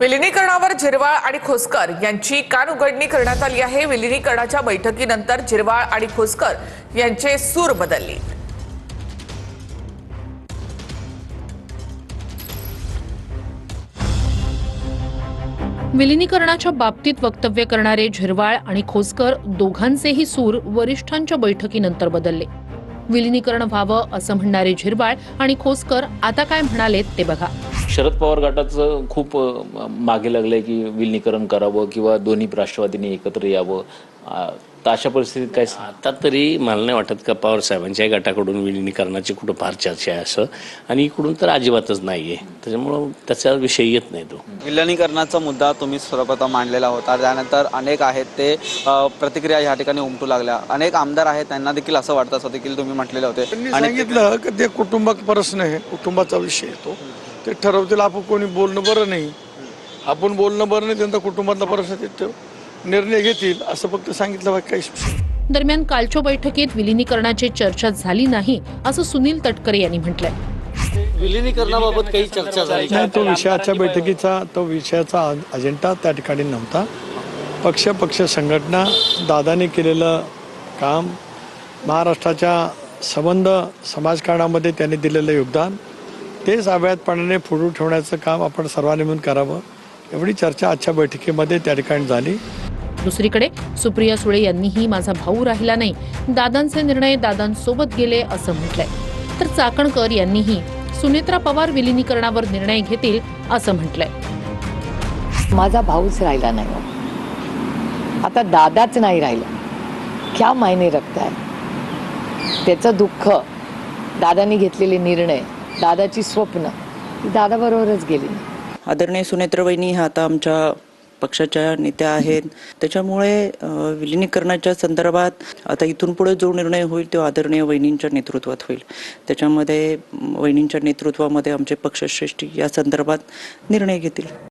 विलिनीकरणावर झिरवाळ आणि खोसकर यांची कानउघडणी करण्यात आली आहे। विलिनीकरणाच्या बैठकीनंतर झिरवाळ आणि खोसकर यांचे सूर बदलले। विलिनीकरणाच्या बाबतीत वक्तव्य करणारे झिरवाळ आणि खोसकर दोघांचेही सूर वरिष्ठांच्या बैठकीनंतर बदलले। विलिनीकरण व्हावं असं म्हणणारे झिरवाळ आणि खोसकर आता काय म्हणालेत ते बघा। शरद पवार गटाचं खूप मागे लागलंय की विलिनीकरण करावं किंवा दोन्ही राष्ट्रवादींनी एकत्र यावं। तर अशा परिस्थितीत काय आता तरी मला नाही वाटत का पवार साहेबांच्या गटाकडून विलिनीकरणाची कुठं फार चर्चा आहे असं, आणि इकडून तर अजिबातच नाहीये, त्याच्यामुळं त्याचा विषय येत नाही। तो विलिनीकरणाचा मुद्दा तुम्ही सर्वप्रथम मांडलेला होता, त्यानंतर अनेक आहेत ते प्रतिक्रिया ह्या ठिकाणी उमटू लागल्या। अनेक आमदार आहेत त्यांना देखील असं वाटतं, असं देखील तुम्ही म्हटलेलं होते आणि सांगितलं की ते कुटुंबाचा प्रश्न आहे, कुटुंबाचा विषय येतो, ते ठरवतील। आपण कोणी बोलणं बरं नाही, आपण बोलणं बरं नाही, त्यांचा कुटुंबातला प्रश्न ते निर्णय घेतील असं फक्त सांगितलं बाकी काही। दरम्यान कालच्या बैठकीत विलिनीकरणाची चर्चा झाली नाही असं सुनील तटकरे यांनी म्हटलंय। विलिनीकरणाबाबत काही चर्चा झाली नाही, तो विषयाचा अजेंडा त्या ठिकाणी नव्हता। पक्ष संघटना, दादाने केलेलं काम, महाराष्ट्राच्या संबंध समाजकारणामध्ये त्यांनी दिलेलं योगदान, तेच अव्याहतपणाने पुढे ठेवण्याचं काम आपण सर्वांनी मिळून करावं, एवढी चर्चा आजच्या बैठकीमध्ये त्या ठिकाणी झाली। दुसरीकडे सुप्रिया सुळे यांनीही माझा भाऊ राहिला नाही, दादांचे निर्णय दादांसोबत गेले असं म्हटलंय। तर चाकणकर यांनीही सुनेत्रा पवार विलिनीकरणावर निर्णय घेतील असं म्हटलंय। माझा भाऊच राहिला नाही, आता दादाच नाही राहिला, क्या मायने रखता है। त्याचं दुःख, दादांनी घेतलेले निर्णय, दादाची स्वप्न दादाबरोबरच गेली। आदरणीय सुनेत्राबाईंनी ह्या आता आमच्या पक्षाच्या नेत्या आहेत, त्याच्यामुळे विलिनीकरणाच्या संदर्भात आता इथून पुढे जो निर्णय होईल तो आदरणीय वहिनींच्या नेतृत्वात होईल। त्याच्यामध्ये वहिनींच्या नेतृत्वामध्ये आमचे पक्षश्रेष्ठी या संदर्भात निर्णय घेतील।